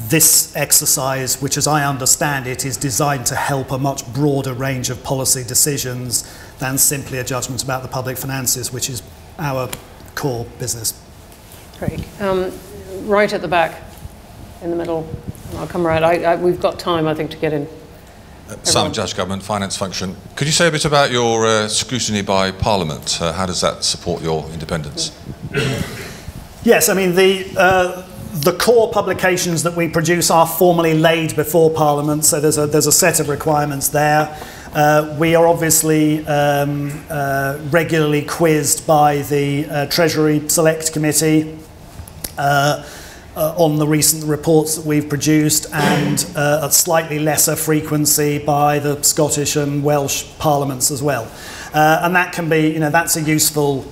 S2: this exercise, which, as I understand it, is designed to help a much broader range of policy decisions than simply a judgment about the public finances, which is our core business.
S1: Great. Right at the back, in the middle. I'll come right. We've got time, I think, to get in.
S6: Simon Judge, Government Finance Function. Could you say a bit about your scrutiny by Parliament? How does that support your independence?
S2: Yes, the core publications that we produce are formally laid before Parliament, so there's a set of requirements there. We are obviously regularly quizzed by the Treasury Select Committee on the recent reports that we've produced, and at slightly lesser frequency by the Scottish and Welsh parliaments as well. And that can be, that's a useful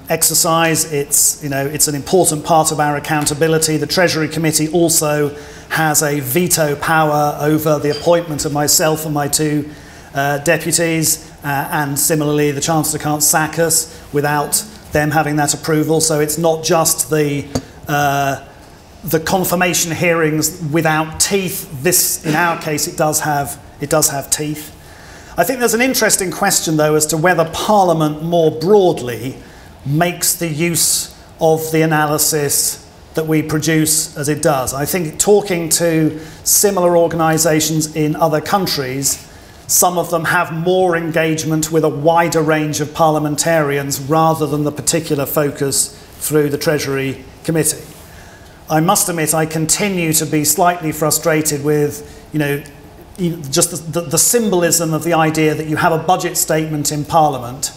S2: exercise. It's an important part of our accountability. The Treasury Committee also has a veto power over the appointment of myself and my two deputies, and similarly the Chancellor can't sack us without them having that approval. So it's not just the confirmation hearings without teeth. This, in our case, it does have teeth. I think there's an interesting question, though, as to whether Parliament more broadly makes the use of the analysis that we produce as it does. I think talking to similar organisations in other countries, some of them have more engagement with a wider range of parliamentarians rather than the particular focus through the Treasury Committee. I must admit I continue to be slightly frustrated with, just the symbolism of the idea that you have a budget statement in Parliament,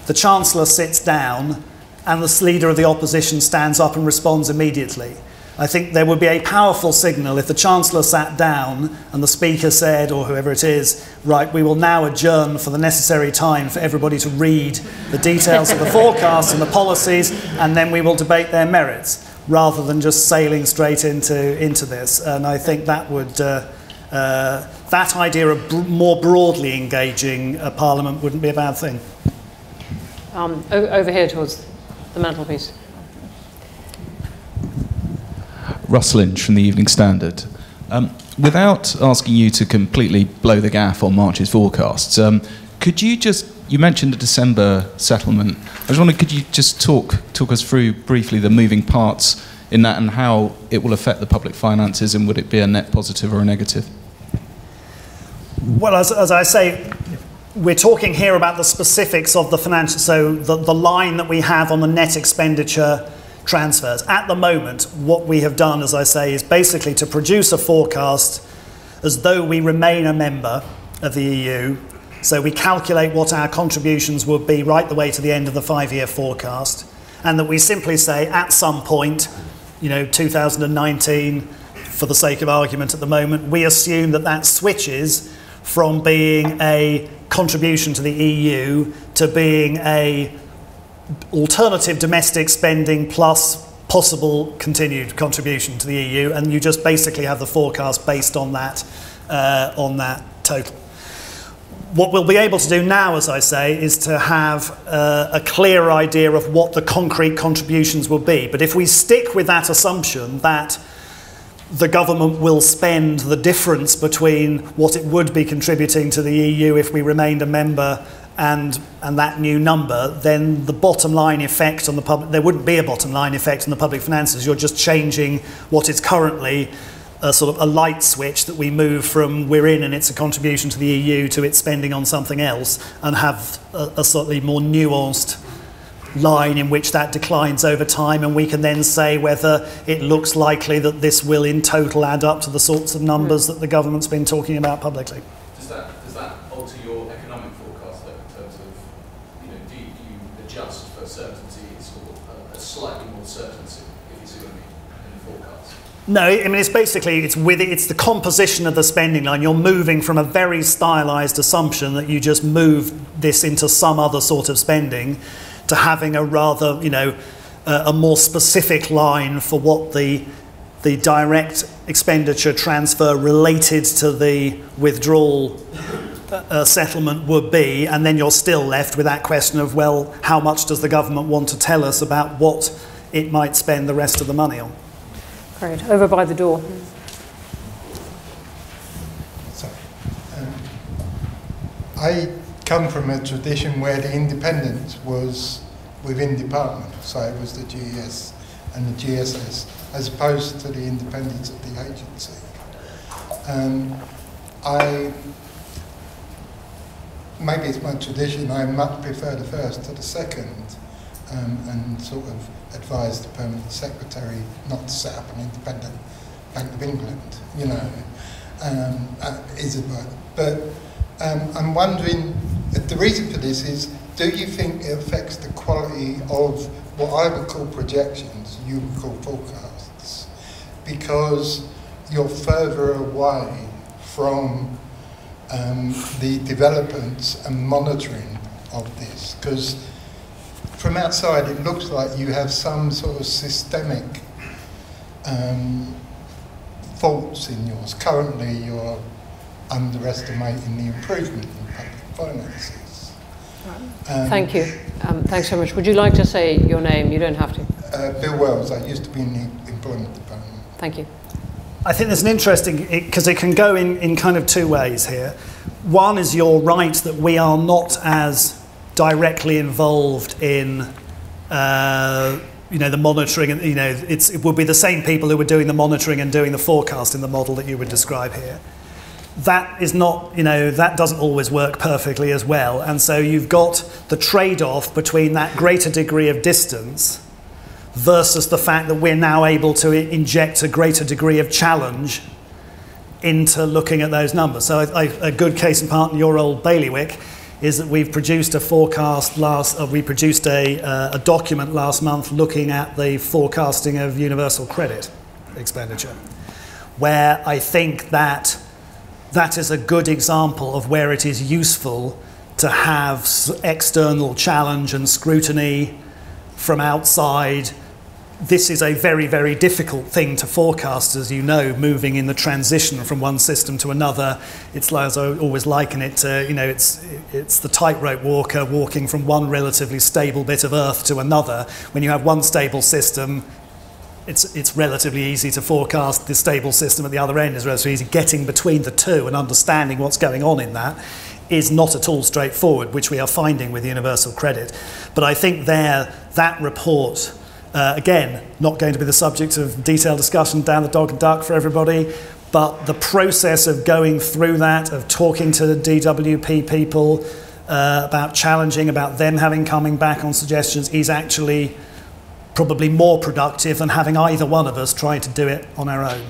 S2: the Chancellor sits down and the leader of the opposition stands up and responds immediately. I think there would be a powerful signal if the Chancellor sat down and the Speaker said, or whoever it is, right, we will now adjourn for the necessary time for everybody to read the details of the forecast and the policies, and then we will debate their merits, rather than just sailing straight into this. And I think that would, that idea of more broadly engaging a Parliament wouldn't be a bad thing.
S1: Over here towards the mantelpiece.
S7: Russ Lynch from the Evening Standard. Without asking you to completely blow the gaff on March's forecasts, could you just, you mentioned the December settlement. I was wondering, could you just talk us through briefly the moving parts in that and how it will affect the public finances, and would it be a net positive or a negative?
S2: Well, as I say, we're talking here about the specifics of the financial, so the line that we have on the net expenditure transfers. At the moment, what we have done, as I say, is basically to produce a forecast as though we remain a member of the EU. So we calculate what our contributions would be right the way to the end of the 5-year forecast, and that we simply say at some point, 2019, for the sake of argument at the moment, we assume that that switches from being a contribution to the EU to being a alternative domestic spending plus possible continued contribution to the EU, and you just basically have the forecast based on that total. What we'll be able to do now, as I say, is to have a clear idea of what the concrete contributions will be. But if we stick with that assumption that the government will spend the difference between what it would be contributing to the EU if we remained a member and that new number, then the bottom line effect on the public, there wouldn't be a bottom line effect on the public finances. You're just changing what is currently a sort of a light switch that we move from we're in and it's a contribution to the EU to it's spending on something else, and have a slightly more nuanced line in which that declines over time, and we can then say whether it looks likely that this will in total add up to the sorts of numbers that the government's been talking about publicly.
S7: Does that alter your economic forecast though, in terms of, do you adjust for certainties or a slightly more certainty, if you see what I mean, in the forecast?
S2: No, I mean it's basically it's the composition of the spending line. You're moving from a very stylised assumption that you just move this into some other sort of spending to having a rather, a more specific line for what the direct expenditure transfer related to the withdrawal settlement would be, and then you're still left with that question of, well, how much does the government want to tell us about what it might spend the rest of the money on?
S1: Great. Over by the door.
S8: Sorry. I come from a tradition where the independence was within department, so it was the GES and the GSS, as opposed to the independence of the agency. Maybe it's my tradition, I much prefer the first to the second, and sort of advise the Permanent Secretary not to set up an independent Bank of England, but I'm wondering, the reason for this is, do you think it affects the quality of what I would call projections, you would call forecasts, because you're further away from the developments and monitoring of this? Because from outside it looks like you have some sort of systemic faults in yours. Currently you're underestimating the improvement in public finances.
S1: Thank you. Thanks so much. Would you like to say your name? You don't have to.
S8: Bill Wells. I used to be in the employment department.
S1: Thank you.
S2: I think there's an interesting, because it can go in kind of two ways here. One is you're right that we are not as directly involved in the monitoring, and it would be the same people who were doing the monitoring and doing the forecast in the model that you would describe here. That is not, that doesn't always work perfectly as well. And so you've got the trade-off between that greater degree of distance versus the fact that we're now able to inject a greater degree of challenge into looking at those numbers. So a good case in point in your old bailiwick is that we've produced a forecast we produced a document last month looking at the forecasting of universal credit expenditure, where I think that is a good example of where it is useful to have external challenge and scrutiny from outside. This is a very, very difficult thing to forecast, as you know, moving in the transition from one system to another. It's like, as I always liken it to, it's the tightrope walker walking from one relatively stable bit of earth to another. When you have one stable system, it's relatively easy to forecast. The stable system at the other end is relatively easy. Getting between the two and understanding what's going on in that is not at all straightforward, which we are finding with universal credit. But I think that report, again, not going to be the subject of detailed discussion down the dog and duck for everybody, but the process of going through that, of talking to the DWP people about challenging, about them coming back on suggestions, is actually probably more productive than having either one of us try to do it on our own.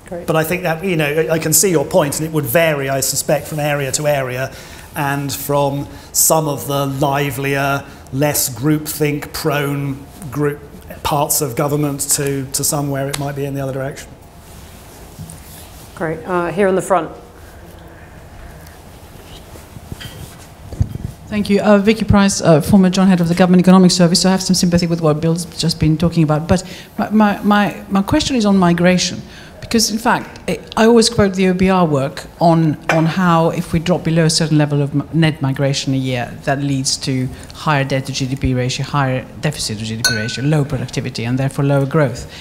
S1: Great.
S2: But I think that, I can see your point, and it would vary, I suspect, from area to area, and from some of the livelier, less groupthink prone group parts of government to some where it might be in the other direction.
S1: Great. Here in the front.
S9: Thank you. Vicky Price, former Joint Head of the Government Economic Service, so I have some sympathy with what Bill's just been talking about. But my question is on migration. Because, in fact, I always quote the OBR work on how if we drop below a certain level of net migration a year, that leads to higher debt to GDP ratio, higher deficit to GDP ratio, low productivity, and therefore lower growth.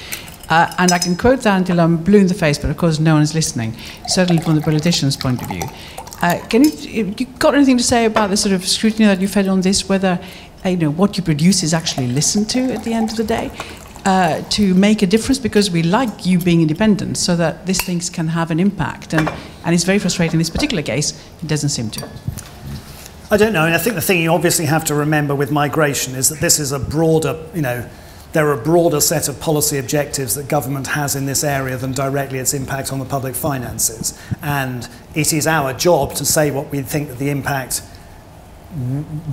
S9: And I can quote that until I'm blue in the face, but of course no one is listening, certainly from the politician's point of view. You got anything to say about the sort of scrutiny that you've had on this, whether what you produce is actually listened to at the end of the day? To make a difference, because we like you being independent so that these things can have an impact. And it's very frustrating in this particular case, it doesn't seem to.
S2: I don't know, and I think the thing you obviously have to remember with migration is that this is a broader, there are a broader set of policy objectives that government has in this area than directly its impact on the public finances. And it is our job to say what we think that the impact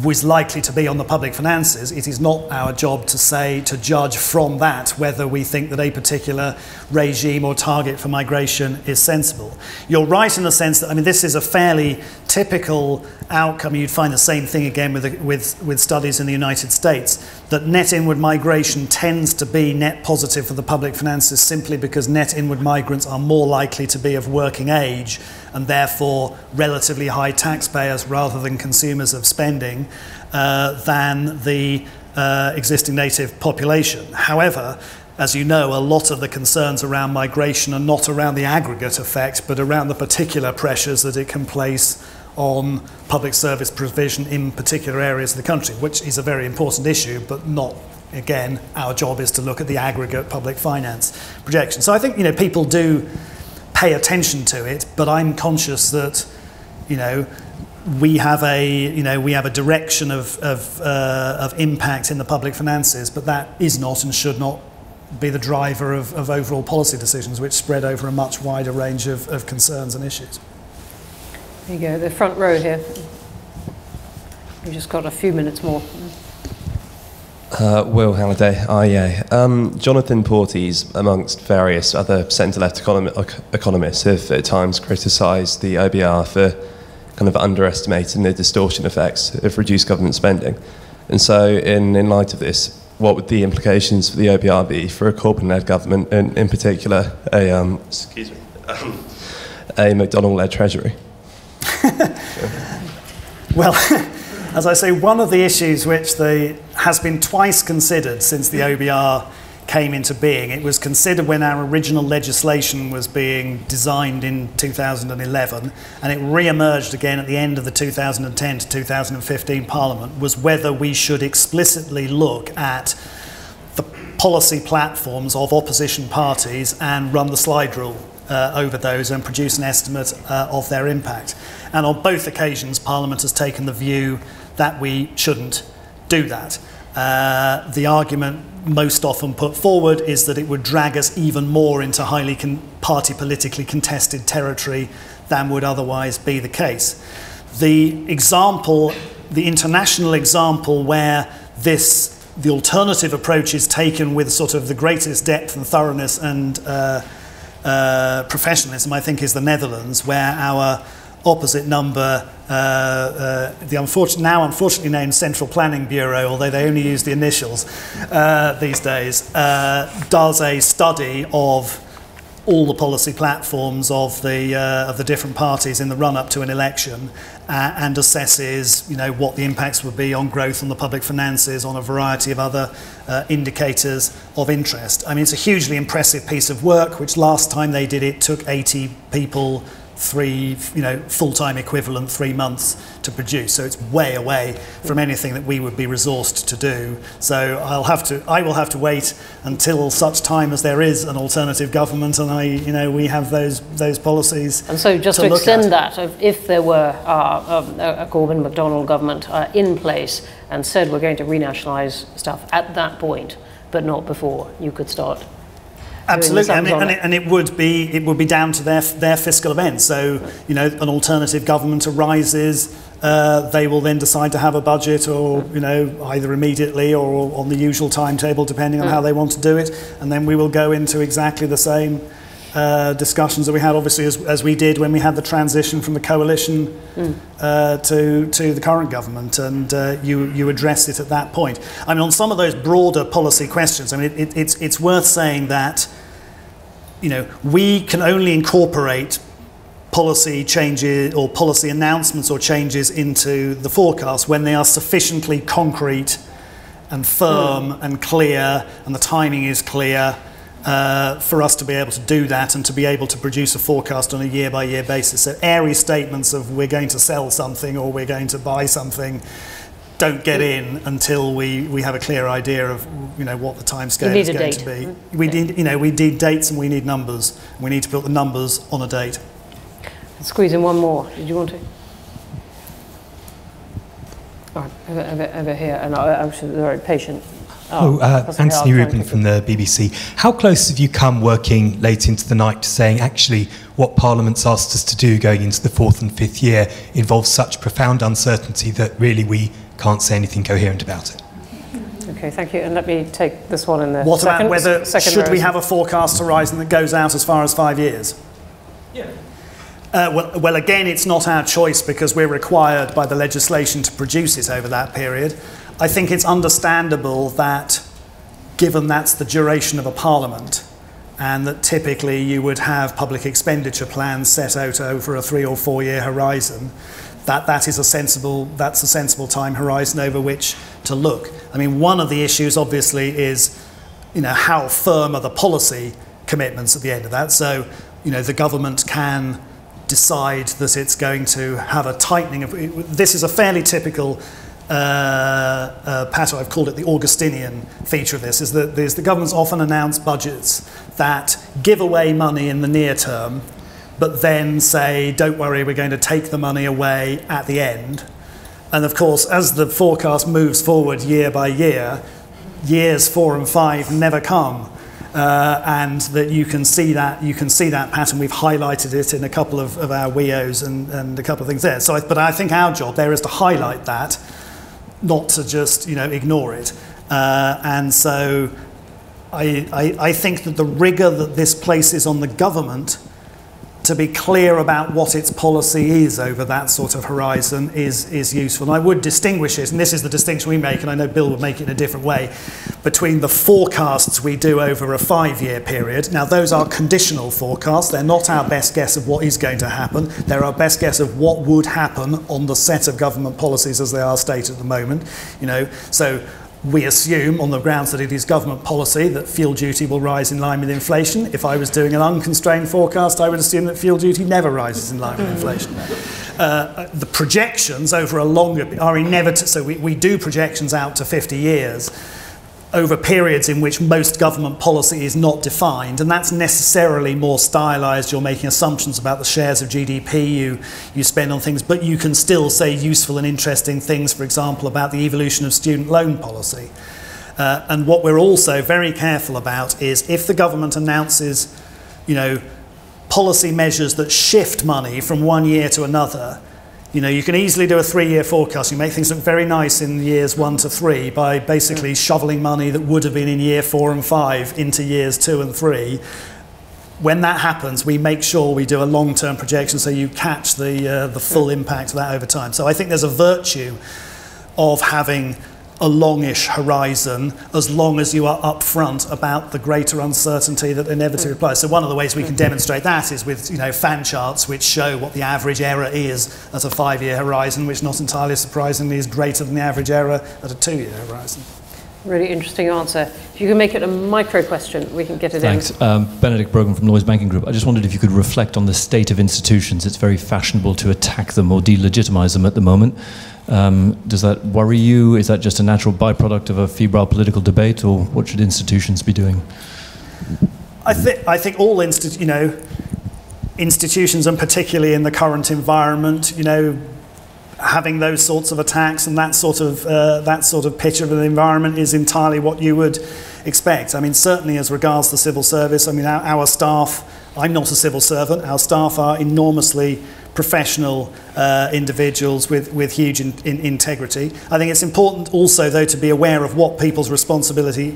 S2: was likely to be on the public finances. It is not our job to judge from that whether we think that a particular regime or target for migration is sensible. You're right in the sense that, this is a fairly typical outcome. You'd find the same thing again with studies in the United States, that net inward migration tends to be net positive for the public finances simply because net inward migrants are more likely to be of working age and therefore relatively high taxpayers rather than consumers of spending than the existing native population. However, as you know, a lot of the concerns around migration are not around the aggregate effect, but around the particular pressures that it can place on public service provision in particular areas of the country, which is a very important issue, but not, again, our job is to look at the aggregate public finance projection. So I think, people do pay attention to it, but I'm conscious that, we have a direction of impact in the public finances, but that is not and should not be the driver of overall policy decisions, which spread over a much wider range of concerns and issues.
S1: There you go, the front row here. We've just got a few minutes more.
S10: Will Halliday, IEA. Jonathan Portes, amongst various other centre-left economists, have at times criticised the OBR for kind of underestimating the distortion effects of reduced government spending. And so, in light of this, what would the implications for the OBR be for a Corbyn-led government, and in particular a McDonnell-led Treasury?
S2: Well, as I say, one of the issues which has been twice considered since the OBR came into being. It was considered when our original legislation was being designed in 2011, and it re-emerged again at the end of the 2010 to 2015 Parliament, was whether we should explicitly look at the policy platforms of opposition parties and run the slide rule over those and produce an estimate of their impact. And on both occasions, Parliament has taken the view that we shouldn't do that. The argument most often put forward is that it would drag us even more into highly party politically contested territory than would otherwise be the case. The example, the international example where the alternative approach is taken with sort of the greatest depth and thoroughness and professionalism, I think, is the Netherlands, where our opposite number, the now unfortunately named Central Planning Bureau, although they only use the initials these days, does a study of all the policy platforms of the different parties in the run-up to an election, and assesses, what the impacts would be on growth, on the public finances, on a variety of other indicators of interest. I mean, it's a hugely impressive piece of work, which last time they did it took 80 people, full-time equivalent 3 months to produce. So it's way away from anything that we would be resourced to do. So I will have to wait until such time as there is an alternative government, and we have those policies.
S1: And so just to extend that, if there were a Corbyn-McDonnell government in place and said we're going to renationalise stuff at that point, but not before, you could start.
S2: Absolutely, and it would be down to their fiscal events. So, an alternative government arises, they will then decide to have a budget, or either immediately or on the usual timetable, depending on how they want to do it, and then we will go into exactly the same discussions that we had, obviously, as we did when we had the transition from the coalition to the current government, and you addressed it at that point. I mean, on some of those broader policy questions, I mean, it's worth saying that we can only incorporate policy changes or policy announcements or changes into the forecast when they are sufficiently concrete and firm and clear, and the timing is clear, for us to be able to do that and to be able to produce a forecast on a year-by-year basis. So airy statements of we're going to sell something or we're going to buy something don't get in until we have a clear idea of what the timescale is going to be. We need dates and we need numbers. We need to put the numbers on a date.
S1: Let's squeeze in one more. Did you want to? All right, over here, and I'm very patient.
S11: Anthony Rubin from the BBC. How close have you come working late into the night to saying, actually, what Parliament's asked us to do going into the 4th and 5th year involves such profound uncertainty that really we can't say anything coherent about it?
S1: Okay, thank you. And let me take this one in the
S2: What
S1: second,
S2: about whether, should we have a forecast horizon that goes out as far as 5 years?
S11: Yeah.
S2: Well, again, it's not our choice because we're required by the legislation to produce it over that period. I think it's understandable that, given that's the duration of a parliament, and that typically you would have public expenditure plans set out over a 3 or 4 year horizon, that's a sensible time horizon over which to look. I mean, one of the issues obviously is, how firm are the policy commitments at the end of that. So, the government can decide that it's going to have a tightening of. This is a fairly typical pattern. I've called it the Augustinian feature of this, is that the governments often announce budgets that give away money in the near term, but then say, don't worry, we're going to take the money away at the end. And of course, as the forecast moves forward year by year, years 4 and 5 never come. And that you can see that pattern. We've highlighted it in a couple of our WEOs and a couple of things there. So, but I think our job there is to highlight that, not to just ignore it. And so I think that the rigour that this places on the government to be clear about what its policy is over that sort of horizon is useful. And I would distinguish it, and this is the distinction we make, and I know Bill would make it in a different way, between the forecasts we do over a 5-year period. Now, those are conditional forecasts. They're not our best guess of what is going to happen. They're our best guess of what would happen on the set of government policies as they are stated at the moment. So We assume, on the grounds that it is government policy, that fuel duty will rise in line with inflation. If I was doing an unconstrained forecast, I would assume that fuel duty never rises in line with inflation. The projections over a longer are inevitable. So we do projections out to 50 years over periods in which most government policy is not defined, and that's necessarily more stylised. You're making assumptions about the shares of GDP you spend on things, but you can still say useful and interesting things, for example, about the evolution of student loan policy. And what we're also very careful about is if the government announces, policy measures that shift money from one year to another, you can easily do a 3-year forecast. You make things look very nice in years 1 to 3 by basically shoveling money that would have been in year 4 and 5 into years 2 and 3. When that happens, we make sure we do a long-term projection so you catch the full impact of that over time. So I think there's a virtue of having a longish horizon as long as you are upfront about the greater uncertainty that inevitably applies. So one of the ways we can demonstrate that is with fan charts which show what the average error is at a 5-year horizon, which not entirely surprisingly is greater than the average error at a 2-year horizon.
S1: Really interesting answer. If you can make it a micro question, we can get it
S12: Thanks.
S1: in.
S12: Benedict Brogan from Lloyds Banking Group. I just wondered if you could reflect on the state of institutions. It's very fashionable to attack them or delegitimise them at the moment. Does that worry you? Is that just a natural byproduct of a febrile political debate, or what should institutions be doing?
S2: I think all institutions, and particularly in the current environment, having those sorts of attacks and that sort of picture of an environment is entirely what you would expect. I mean, certainly as regards the civil service, I mean, our staff, I'm not a civil servant, our staff are enormously professional individuals with huge integrity. I think it's important also, though, to be aware of what people's responsibilities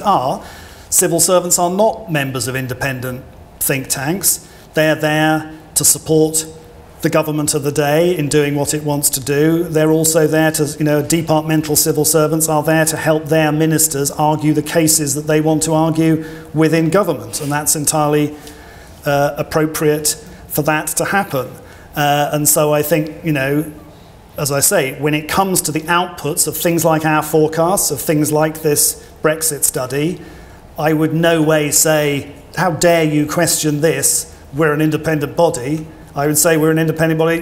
S2: are. Civil servants are not members of independent think tanks. They're there to support the government of the day in doing what it wants to do. They're also there to, departmental civil servants are there to help their ministers argue the cases that they want to argue within government, and that's entirely appropriate for that to happen. And so I think, as I say, when it comes to the outputs of things like our forecasts, of things like this Brexit study, I would no way say, how dare you question this? We're an independent body. I would say we're an independent body.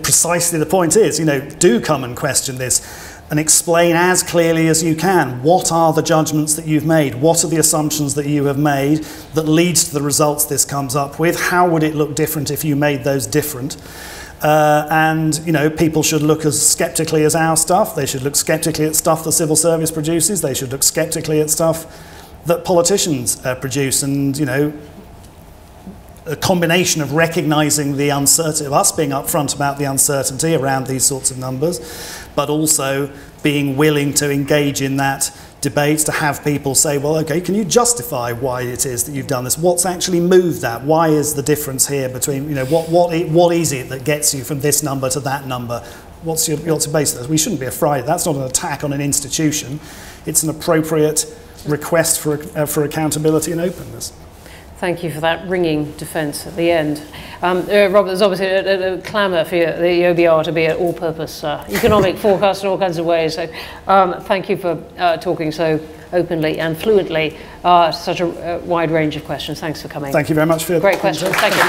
S2: Precisely the point is, do come and question this and explain as clearly as you can what are the judgments that you've made, what are the assumptions that you have made that leads to the results this comes up with, how would it look different if you made those different. And people should look as sceptically as our stuff. They should look sceptically at stuff the civil service produces. They should look sceptically at stuff that politicians produce. And a combination of recognising the uncertainty, of us being upfront about the uncertainty around these sorts of numbers, but also being willing to engage in that debate, to have people say, well, okay, can you justify why it is that you've done this? What's actually moved that? Why is the difference here between, what is it that gets you from this number to that number? What's your basis? We shouldn't be afraid. That's not an attack on an institution. It's an appropriate request for accountability and openness.
S1: Thank you for that ringing defence at the end. Robert, there's obviously a clamour for the OBR to be an all-purpose economic forecast in all kinds of ways. So thank you for talking so openly and fluently to such a wide range of questions. Thanks for coming.
S2: Thank you very much for your
S1: great questions. Thank you.